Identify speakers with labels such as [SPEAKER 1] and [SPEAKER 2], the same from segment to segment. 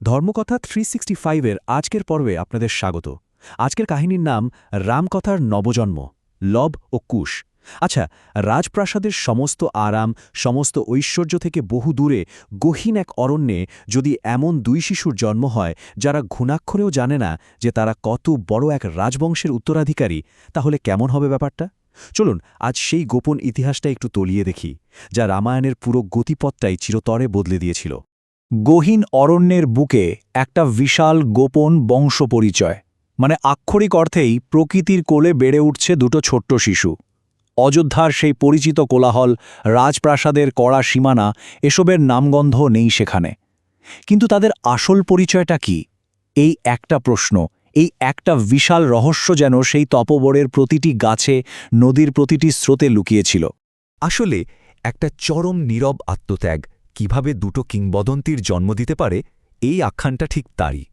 [SPEAKER 1] ধর্মকথা 365-এর আজকের পর্বে আপনাদের স্বাগত। আজকের কাহিনীর নাম রামকথার নবজন্ম, লব ও কুশ। আচ্ছা, রাজপ্রাসাদের সমস্ত আরাম, সমস্ত ঐশ্বর্য থেকে বহু দূরে গহীন এক অরণ্যে যদি এমন দুই শিশুর জন্ম হয় যারা ঘুণাক্ষরেও জানে না যে তারা কত বড় এক রাজবংশের উত্তরাধিকারী, তাহলে কেমন হবে ব্যাপারটা? চলুন আজ সেই গোপন ইতিহাসটা একটু তলিয়ে দেখি, যা রামায়ণের পুরো গতিপথটাই চিরতরে বদলে দিয়েছিল।
[SPEAKER 2] গহীন অরণ্যের বুকে একটা বিশাল গোপন বংশ পরিচয়, মানে আক্ষরিক অর্থেই প্রকৃতির কোলে বেড়ে উঠছে দুটো ছোট্ট শিশু। অযোধ্যার সেই পরিচিত কোলাহল, রাজপ্রাসাদের কড়া সীমানা, এসবের নামগন্ধ নেই সেখানে। কিন্তু তাদের আসল পরিচয়টা কি? এই একটা প্রশ্ন, এই একটা বিশাল রহস্য যেন সেই তপবরের প্রতিটি গাছে, নদীর প্রতিটি স্রোতে লুকিয়েছিল।
[SPEAKER 3] আসলে একটা চরম নীরব আত্মত্যাগ কিভাবে দুটো কিংবদন্তির জন্ম দিতে পারে, এই আখ্যানটা ঠিক তারই।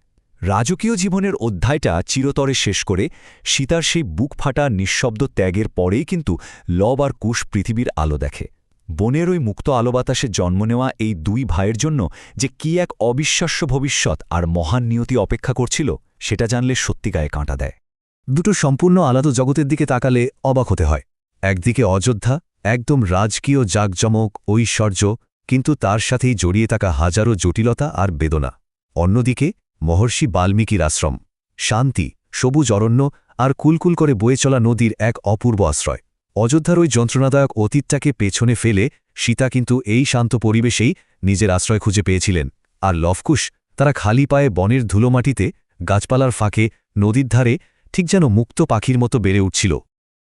[SPEAKER 3] রাজকীয় জীবনের অধ্যায়টা চিরতরে শেষ করে সীতার সেই বুক ফাটা নিঃশব্দ ত্যাগের পরেই কিন্তু লব আর কুশ পৃথিবীর আলো দেখে। বনের ওই মুক্ত আলো বাতাসে জন্ম নেওয়া এই দুই ভাইয়ের জন্য যে কি এক অবিশ্বাস্য ভবিষ্যৎ আর মহান নিয়তি অপেক্ষা করছিল, সেটা জানলে সত্যি গায়ে কাঁটা দেয়।
[SPEAKER 4] দুটো সম্পূর্ণ আলাদা জগতের দিকে তাকালে অবাক হতে হয়। একদিকে অযোধ্যা, একদম রাজকীয় জাঁকজমক, ঐশ্বর্য, কিন্তু তার সাথেই জড়িয়ে থাকা হাজারো জটিলতা আর বেদনা। অন্যদিকে মহর্ষি বাল্মীকির আশ্রম, শান্তি, সবুজ অরণ্য আর কুলকুল করে বয়ে চলা নদীর এক অপূর্ব আশ্রয়। অযোধ্যার ওই যন্ত্রণাদায়ক অতীতটাকে পেছনে ফেলে সীতা কিন্তু এই শান্ত পরিবেশেই নিজের আশ্রয় খুঁজে পেয়েছিলেন। আর লবকুশ, তারা খালি পায়ে বনের ধুলোমাটিতে, গাছপালার ফাঁকে, নদীর ধারে ঠিক যেন মুক্ত পাখির মতো বেড়ে উঠছিল।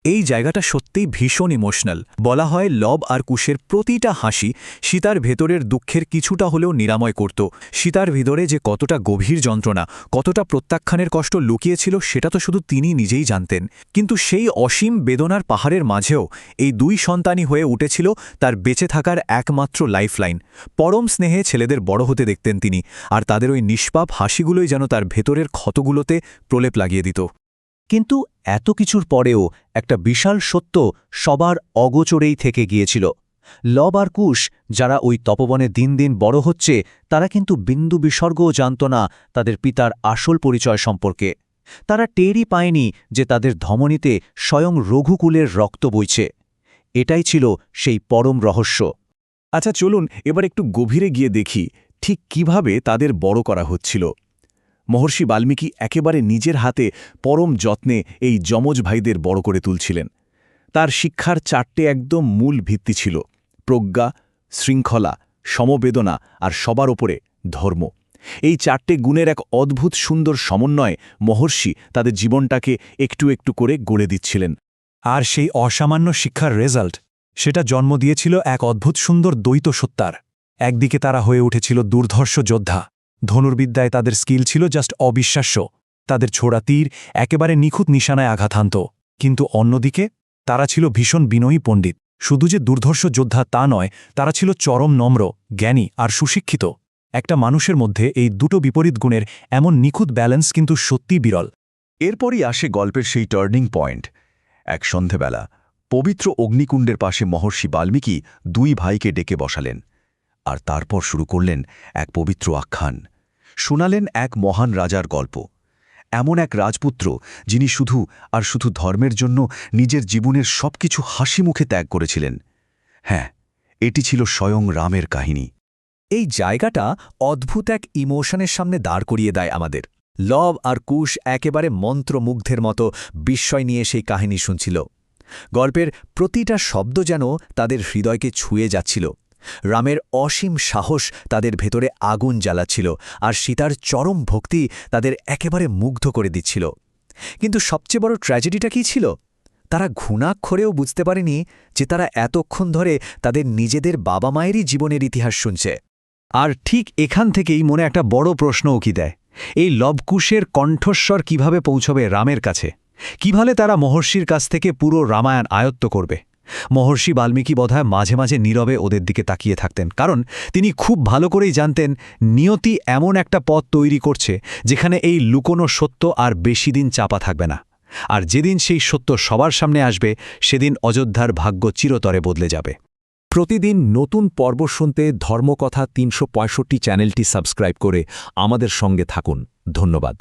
[SPEAKER 2] এই জায়গাটা সত্যিই ভীষণ ইমোশনাল। বলা হয় লব আর কুশের প্রতিটা হাসি সীতার ভেতরের দুঃখের কিছুটা হলেও নিরাময় করত। সীতার ভিতরে যে কতটা গভীর যন্ত্রণা, কতটা প্রত্যাখ্যানের কষ্ট লুকিয়েছিল, সেটা তো শুধু তিনি নিজেই জানতেন। কিন্তু সেই অসীম বেদনার পাহাড়ের মাঝেও এই দুই সন্তানই হয়ে উঠেছিল তার বেঁচে থাকার একমাত্র লাইফলাইন। পরম স্নেহে ছেলেদের বড় হতে দেখতেন তিনি, আর তাদের ওই নিষ্পাপ হাসিগুলোই যেন তার ভেতরের ক্ষতগুলোতে প্রলেপ লাগিয়ে দিত। কিন্তু এত কিছুর পরেও একটা বিশাল সত্য সবার অগোচরেই থেকে গিয়েছিল। লব আর কুশ, যারা ওই তপবনে দিন দিন বড় হচ্ছে, তারা কিন্তু বিন্দু বিসর্গও জানত না তাদের পিতার আসল পরিচয় সম্পর্কে। তারা টেরই পায়নি যে তাদের ধমনীতে স্বয়ং রঘুকুলের রক্ত বইছে। এটাই ছিল সেই পরম রহস্য।
[SPEAKER 1] আচ্ছা চলুন এবার একটু গভীরে গিয়ে দেখি ঠিক কিভাবে তাদের বড় করা হচ্ছিল। মহর্ষি বাল্মীকি একেবারে নিজের হাতে পরম যত্নে এই যমজ ভাইদের বড় করে তুলছিলেন। তার শিক্ষার চারটে একদম মূল ভিত্তি ছিল: প্রজ্ঞা, শৃঙ্খলা, সমবেদনা আর সবার ওপরে ধর্ম। এই চারটে গুণের এক অদ্ভুত সুন্দর সমন্বয়ে মহর্ষি তাদের জীবনটাকে একটু একটু করে গড়ে দিচ্ছিলেন।
[SPEAKER 2] আর সেই অসামান্য শিক্ষার রেজাল্ট, সেটা জন্ম দিয়েছিল এক অদ্ভুত সুন্দর দ্বৈত সত্তার। একদিকে তারা হয়ে উঠেছিল দুর্ধর্ষ যোদ্ধা, ধনুর্বিদ্যায় তাদের স্কিল ছিল জাস্ট অবিশ্বাস্য, তাদের ছোড়া তীর একেবারে নিখুঁত নিশানায় আঘাত হানত। কিন্তু অন্যদিকে তারা ছিল ভীষণ বিনয়ী পণ্ডিত। শুধু যে দুর্ধর্ষ যোদ্ধা তা নয়, তারা ছিল চরম নম্র, জ্ঞানী আর সুশিক্ষিত। একটা মানুষের মধ্যে এই দুটো বিপরীত গুণের এমন নিখুঁত ব্যালেন্স কিন্তু সত্যিই বিরল।
[SPEAKER 3] এরপরই আসে গল্পের সেই টার্নিং পয়েন্ট। এক সন্ধেবেলা পবিত্র অগ্নিকুণ্ডের পাশে মহর্ষি বাল্মীকি দুই ভাইকে ডেকে বসালেন, আর তারপর শুরু করলেন এক পবিত্র আখ্যান। শোনালেন এক মহান রাজার গল্প, এমন এক রাজপুত্র যিনি শুধু আর শুধু ধর্মের জন্য নিজের জীবনের সবকিছু হাসি মুখে ত্যাগ করেছিলেন। হ্যাঁ, এটি ছিল স্বয়ং রামের কাহিনী।
[SPEAKER 2] এই জায়গাটা অদ্ভুত এক ইমোশনের সামনে দাঁড় করিয়ে দেয় আমাদের। লব আর কুশ একেবারে মন্ত্রমুগ্ধের মতো বিস্ময় নিয়ে সেই কাহিনী শুনছিল। গল্পের প্রতিটা শব্দ যেন তাদের হৃদয়কে ছুঁয়ে যাচ্ছিল। রামের অসীম সাহস তাদের ভেতরে আগুন জ্বালাচ্ছিল, আর সীতার চরম ভক্তি তাদের একেবারে মুগ্ধ করে দিচ্ছিল। কিন্তু সবচেয়ে বড় ট্র্যাজেডিটা কী ছিল? তারা ঘুণাক্ষরেও বুঝতে পারেনি যে তারা এতক্ষণ ধরে তাদের নিজেদের বাবা মায়েরই জীবনের ইতিহাস শুনছে। আর ঠিক এখান থেকেই মনে একটা বড় প্রশ্ন উকি দেয়, এই লবকুশের কণ্ঠস্বর কিভাবে পৌঁছবে রামের কাছে? কিভাবে তারা মহর্ষির কাছ থেকে পুরো রামায়ণ আয়ত্ত করবে? মহর্ষি বাল্মীকি বোধহয় মাঝে মাঝে নীরবে ওদের দিকে তাকিয়ে থাকতেন, কারণ তিনি খুব ভালো করেই জানতেন নিয়তি এমন একটা পথ তৈরি করছে যেখানে এই লুকোনো সত্য আর বেশি দিন চাপা থাকবে না। আর যেদিন সেই সত্য সবার সামনে আসবে, সেদিন অযোধ্যার ভাগ্য চিরতরে বদলে যাবে।
[SPEAKER 1] প্রতিদিন নতুন পর্ব শুনতে ধর্মকথা ৩৬৫ চ্যানেলটি সাবস্ক্রাইব করে আমাদের সঙ্গে থাকুন। ধন্যবাদ।